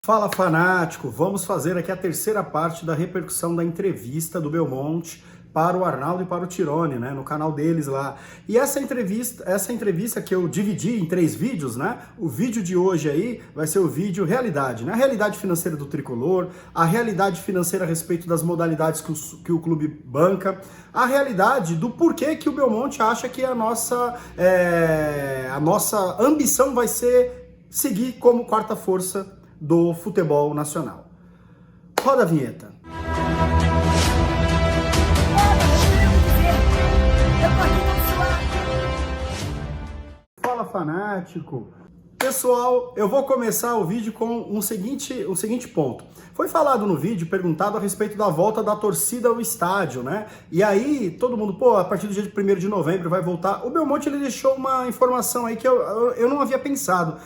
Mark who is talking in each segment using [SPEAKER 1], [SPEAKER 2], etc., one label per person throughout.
[SPEAKER 1] Fala fanático, vamos fazer aqui a terceira parte da repercussão da entrevista do Belmonte para o Arnaldo e para o Tirone, né, no canal deles lá. E essa entrevista que eu dividi em 3 vídeos, né, o vídeo de hoje aí vai ser o vídeo realidade, né, a realidade financeira do Tricolor, a realidade financeira a respeito das modalidades que o clube banca, a realidade do porquê que o Belmonte acha que a nossa ambição vai ser seguir como quarta força do futebol nacional. Roda a vinheta. Fala fanático. Pessoal, eu vou começar o vídeo com o seguinte ponto. Foi falado no vídeo, perguntado a respeito da volta da torcida ao estádio, né? E aí, todo mundo, pô, a partir do dia de 1º de novembro vai voltar. O Belmonte, ele deixou uma informação aí que eu não havia pensado.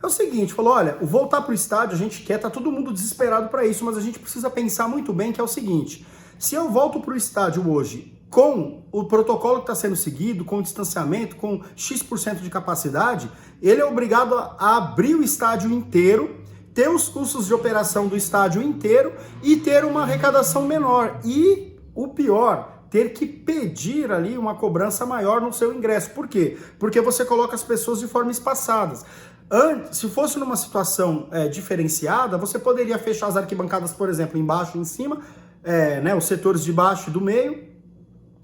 [SPEAKER 1] É o seguinte, falou, olha, o voltar para o estádio a gente quer, tá todo mundo desesperado para isso, mas a gente precisa pensar muito bem que é o seguinte, se eu volto para o estádio hoje com o protocolo que está sendo seguido, com o distanciamento, com X% de capacidade, ele é obrigado a abrir o estádio inteiro, ter os custos de operação do estádio inteiro e ter uma arrecadação menor. E o pior, ter que pedir ali uma cobrança maior no seu ingresso. Por quê? Porque você coloca as pessoas de forma espaçadas. Se fosse numa situação diferenciada, você poderia fechar as arquibancadas, por exemplo, embaixo e em cima, né, os setores de baixo e do meio,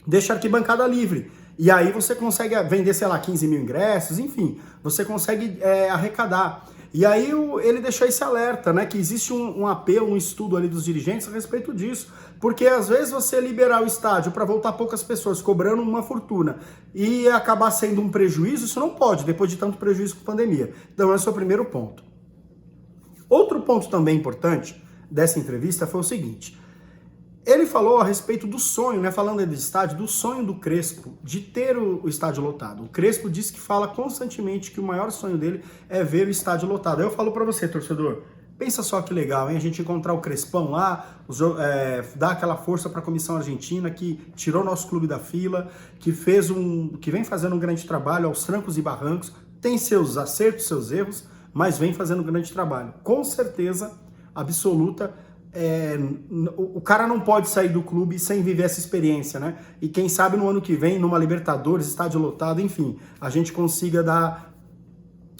[SPEAKER 1] deixa a arquibancada livre. E aí você consegue vender, sei lá, 15 mil ingressos, enfim, você consegue arrecadar. E aí ele deixou esse alerta, né, que existe um apelo, um estudo ali dos dirigentes a respeito disso, porque às vezes você liberar o estádio para voltar poucas pessoas cobrando uma fortuna e acabar sendo um prejuízo, isso não pode, depois de tanto prejuízo com a pandemia. Então esse é o primeiro ponto. Outro ponto também importante dessa entrevista foi o seguinte, ele falou a respeito do sonho, né, falando de estádio, do sonho do Crespo de ter o estádio lotado. O Crespo disse que fala constantemente que o maior sonho dele é ver o estádio lotado. Aí eu falo para você, torcedor, pensa só que legal, hein? A gente encontrar o Crespão lá, dar aquela força para a comissão argentina que tirou nosso clube da fila, que vem fazendo um grande trabalho aos trancos e barrancos, tem seus acertos, seus erros, mas vem fazendo um grande trabalho. Com certeza absoluta, o cara não pode sair do clube sem viver essa experiência, né? E quem sabe no ano que vem, numa Libertadores, estádio lotado, enfim, a gente consiga dar,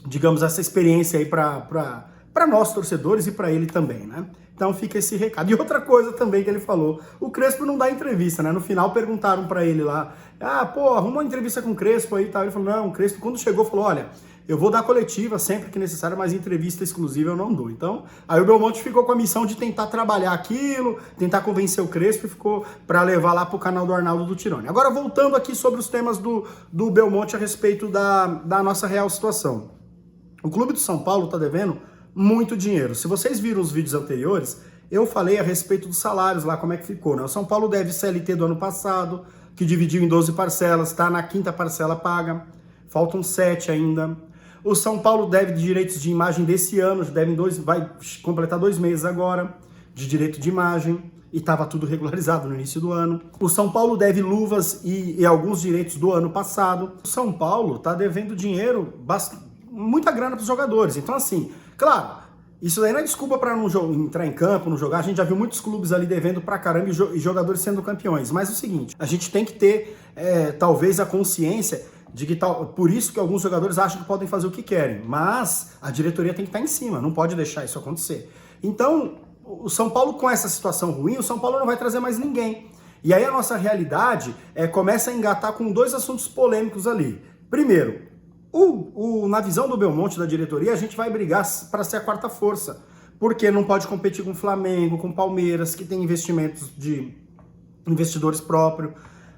[SPEAKER 1] digamos, essa experiência aí para nós torcedores e para ele também, né? Então fica esse recado. E outra coisa também que ele falou, o Crespo não dá entrevista, né? No final perguntaram para ele lá, arruma uma entrevista com o Crespo aí e tal. Ele falou, não, o Crespo quando chegou falou, olha, eu vou dar coletiva sempre que necessário, mas entrevista exclusiva eu não dou. Então, aí o Belmonte ficou com a missão de tentar trabalhar aquilo, tentar convencer o Crespo e ficou para levar lá pro canal do Arnaldo do Tirone. Agora, voltando aqui sobre os temas do Belmonte a respeito da nossa real situação. O Clube do São Paulo tá devendo muito dinheiro. Se vocês viram os vídeos anteriores, eu falei a respeito dos salários lá, como é que ficou, né? O São Paulo deve CLT do ano passado, que dividiu em 12 parcelas, tá na 5ª parcela paga, faltam 7 ainda. O São Paulo deve de direitos de imagem desse ano, vai completar 2 meses agora, de direito de imagem, e estava tudo regularizado no início do ano. O São Paulo deve luvas e alguns direitos do ano passado. O São Paulo está devendo dinheiro, muita grana para os jogadores. Então assim, claro, isso daí não é desculpa para não entrar em campo, não jogar. A gente já viu muitos clubes ali devendo pra caramba e jogadores sendo campeões. Mas é o seguinte, a gente tem que ter, talvez, a consciência de que por isso que alguns jogadores acham que podem fazer o que querem, mas a diretoria tem que estar em cima, não pode deixar isso acontecer. Então, o São Paulo com essa situação ruim, o São Paulo não vai trazer mais ninguém. E aí a nossa realidade começa a engatar com 2 assuntos polêmicos ali. Primeiro, na visão do Belmonte, da diretoria, a gente vai brigar para ser a quarta força, porque não pode competir com o Flamengo, com o Palmeiras, que tem investimentos de investidores próprios,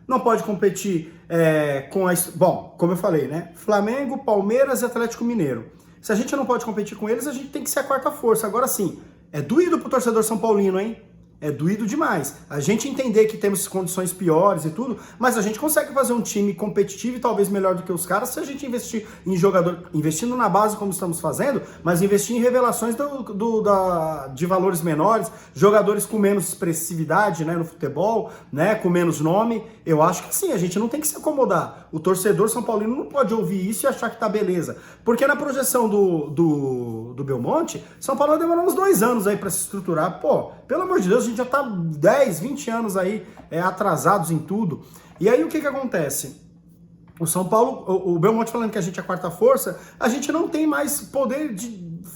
[SPEAKER 1] não pode competir bom, como eu falei, né? Flamengo, Palmeiras e Atlético Mineiro. Se a gente não pode competir com eles, a gente tem que ser a quarta força. Agora sim, é doído pro torcedor São Paulino, hein? é doído demais. A gente entender que temos condições piores e tudo, mas a gente consegue fazer um time competitivo e talvez melhor do que os caras se a gente investir em jogador, investindo na base como estamos fazendo, mas investir em revelações de valores menores, jogadores com menos expressividade, né, no futebol, né, com menos nome. Eu acho que sim, a gente não tem que se acomodar. O torcedor são paulino não pode ouvir isso e achar que tá beleza. Porque na projeção do Belmonte, São Paulo demorou uns 2 anos aí para se estruturar. Pô, pelo amor de Deus, a gente já tá 10, 20 anos aí atrasados em tudo. E aí o que acontece? O São Paulo, o Belmonte falando que a gente é a quarta força, a gente não tem mais poder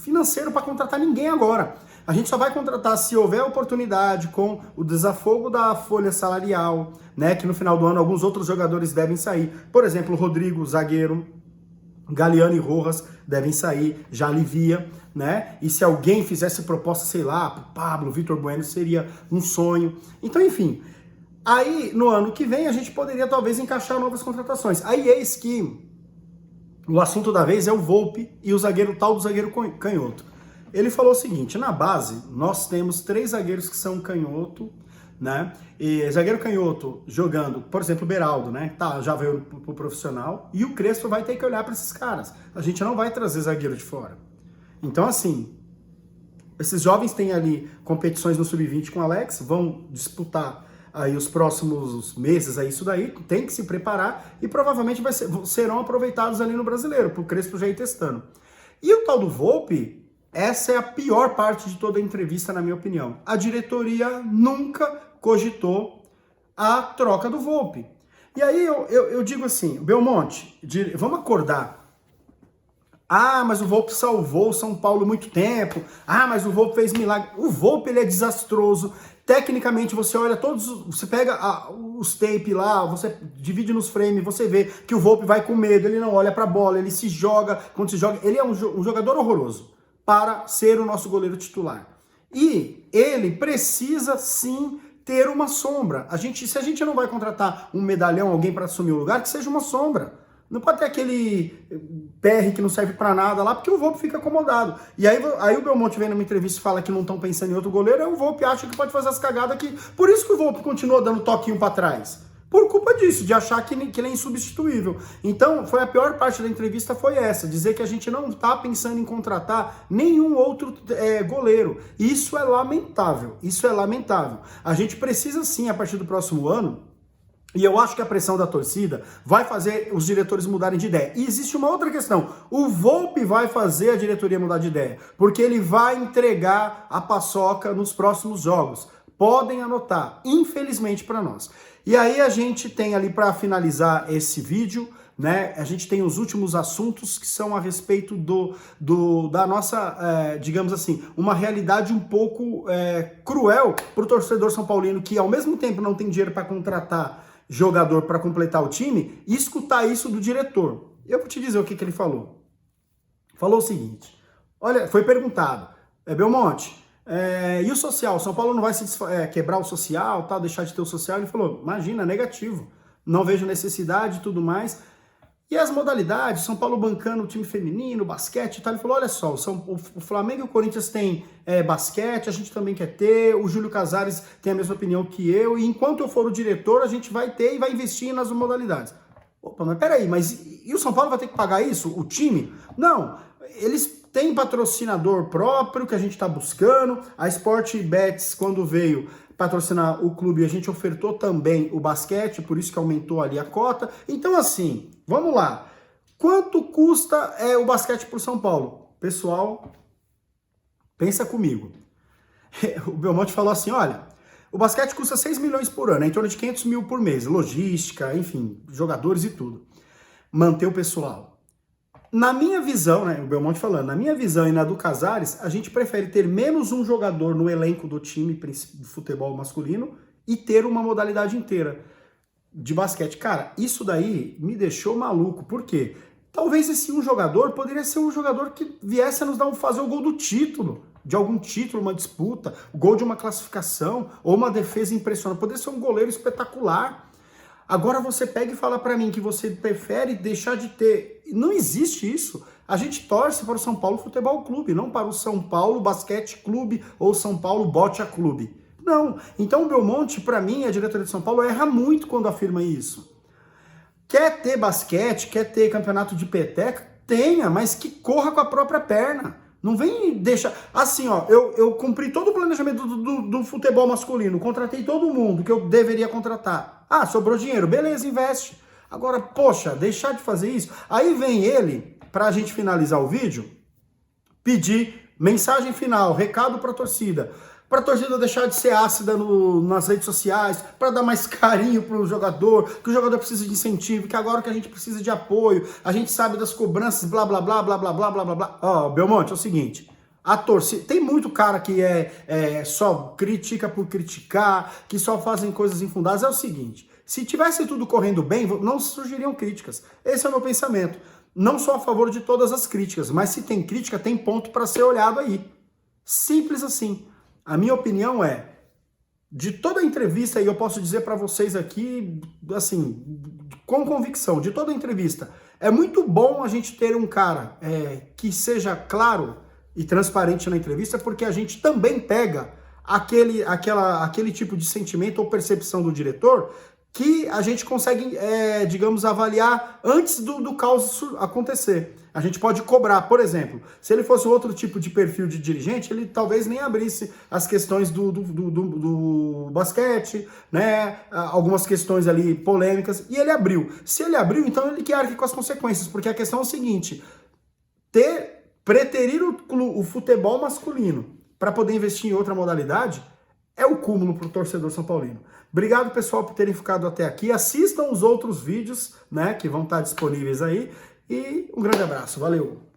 [SPEAKER 1] financeiro para contratar ninguém agora. A gente só vai contratar se houver oportunidade com o desafogo da folha salarial, né? Que no final do ano alguns outros jogadores devem sair. Por exemplo, o Rodrigo, zagueiro, Galeano e Rojas devem sair, já alivia, né? E se alguém fizesse proposta, sei lá, pro Pablo, Vitor Bueno, seria um sonho. Então, enfim, aí no ano que vem a gente poderia talvez encaixar novas contratações. Aí eis que o assunto da vez é o Volpi e o tal do zagueiro canhoto. Ele falou o seguinte: na base nós temos 3 zagueiros que são canhoto, né? E zagueiro canhoto jogando, por exemplo, o Beraldo, né? Tá, já veio pro profissional, e o Crespo vai ter que olhar para esses caras. A gente não vai trazer zagueiro de fora. Então, assim, esses jovens têm ali competições no Sub-20 com o Alex, vão disputar aí os próximos meses, aí isso daí, tem que se preparar e provavelmente serão aproveitados ali no Brasileiro, pro Crespo já ir testando. E o tal do Volpi, essa é a pior parte de toda a entrevista, na minha opinião. A diretoria nunca cogitou a troca do Volpi. E aí eu digo assim, Belmonte, vamos acordar. Ah, mas o Volpi salvou o São Paulo muito tempo. Ah, mas o Volpi fez milagre. O Volpi, ele é desastroso. Tecnicamente, você olha você pega os tape lá, você divide nos frames, você vê que o Volpi vai com medo, ele não olha pra bola, ele se joga, quando se joga, ele é um jogador horroroso para ser o nosso goleiro titular. E ele precisa sim ter uma sombra. Se a gente não vai contratar um medalhão, alguém para assumir o lugar, que seja uma sombra. Não pode ter aquele PR que não serve para nada lá, porque o Volpi fica acomodado. E aí o Belmonte vem numa entrevista e fala que não estão pensando em outro goleiro, aí o Volpi acha que pode fazer as cagadas aqui. Por isso que o Volpi continua dando toquinho para trás. Por culpa disso, de achar que ele é insubstituível. Então, foi a pior parte da entrevista, foi essa, dizer que a gente não está pensando em contratar nenhum outro goleiro. Isso é lamentável, isso é lamentável. A gente precisa sim, a partir do próximo ano, e eu acho que a pressão da torcida vai fazer os diretores mudarem de ideia. E existe uma outra questão. O Volpi vai fazer a diretoria mudar de ideia, porque ele vai entregar a paçoca nos próximos jogos. Podem anotar, infelizmente para nós. E aí a gente tem ali, para finalizar esse vídeo, né, a gente tem os últimos assuntos que são a respeito da nossa, digamos assim, uma realidade um pouco cruel para o torcedor são paulino, que ao mesmo tempo não tem dinheiro para contratar jogador para completar o time, e escutar isso do diretor. Eu vou te dizer o que ele falou. Falou o seguinte, olha, foi perguntado, Belmonte, e o social? São Paulo não vai quebrar o social, tal, deixar de ter o social? Ele falou, imagina, negativo, não vejo necessidade e tudo mais. E as modalidades, São Paulo bancando o time feminino, basquete e tal, ele falou, olha só, o Flamengo e o Corinthians têm basquete, a gente também quer ter, o Júlio Casares tem a mesma opinião que eu, e enquanto eu for o diretor, a gente vai ter e vai investir nas modalidades. Opa, mas peraí, e o São Paulo vai ter que pagar isso? O time? Não, eles têm patrocinador próprio que a gente está buscando, a Sport Bets, quando veio patrocinar o clube, a gente ofertou também o basquete, por isso que aumentou ali a cota. Então, assim, vamos lá. Quanto custa o basquete para o São Paulo? Pessoal, pensa comigo. O Belmonte falou assim, olha, o basquete custa 6 milhões por ano, em torno de 500 mil por mês, logística, enfim, jogadores e tudo. Manter o pessoal. Na minha visão, né, o Belmonte falando, na minha visão e na do Casares, a gente prefere ter menos um jogador no elenco do time de futebol masculino e ter uma modalidade inteira de basquete. Cara, isso daí me deixou maluco. Por quê? Talvez esse um jogador poderia ser um jogador que viesse a nos fazer o gol do título, de algum título, uma disputa, o gol de uma classificação ou uma defesa impressionante. Poderia ser um goleiro espetacular. Agora você pega e fala para mim que você prefere deixar de ter. Não existe isso. A gente torce para o São Paulo Futebol Clube, não para o São Paulo Basquete Clube ou São Paulo Bocha Clube. Não. Então o Belmonte, para mim, a diretoria de São Paulo erra muito quando afirma isso. Quer ter basquete, quer ter campeonato de peteca? Tenha, mas que corra com a própria perna. Não vem deixar... Assim, ó, eu cumpri todo o planejamento do futebol masculino, contratei todo mundo que eu deveria contratar. Ah, sobrou dinheiro, beleza, investe. Agora, poxa, deixar de fazer isso... Aí vem ele, pra gente finalizar o vídeo, pedir mensagem final, recado pra torcida deixar de ser ácida nas redes sociais, para dar mais carinho pro jogador, que o jogador precisa de incentivo, que agora que a gente precisa de apoio, a gente sabe das cobranças, blá, blá, blá, blá, blá, blá, blá, blá, blá. Ó, Belmonte, é o seguinte, a torcida, tem muito cara que só critica por criticar, que só fazem coisas infundadas, é o seguinte, se tivesse tudo correndo bem, não surgiriam críticas, esse é o meu pensamento, não sou a favor de todas as críticas, mas se tem crítica, tem ponto para ser olhado aí, simples assim. A minha opinião é, de toda a entrevista, e eu posso dizer para vocês aqui, assim, com convicção, de toda a entrevista, é muito bom a gente ter um cara que seja claro e transparente na entrevista, porque a gente também pega aquele tipo de sentimento ou percepção do diretor que a gente consegue, digamos, avaliar antes do caos acontecer. A gente pode cobrar, por exemplo, se ele fosse outro tipo de perfil de dirigente, ele talvez nem abrisse as questões do basquete, né? Algumas questões ali polêmicas, e ele abriu. Se ele abriu, então ele que arque com as consequências, porque a questão é o seguinte, preterir o futebol masculino para poder investir em outra modalidade é o cúmulo para o torcedor são paulino. Obrigado, pessoal, por terem ficado até aqui. Assistam os outros vídeos, né, que vão estar disponíveis aí. E um grande abraço. Valeu!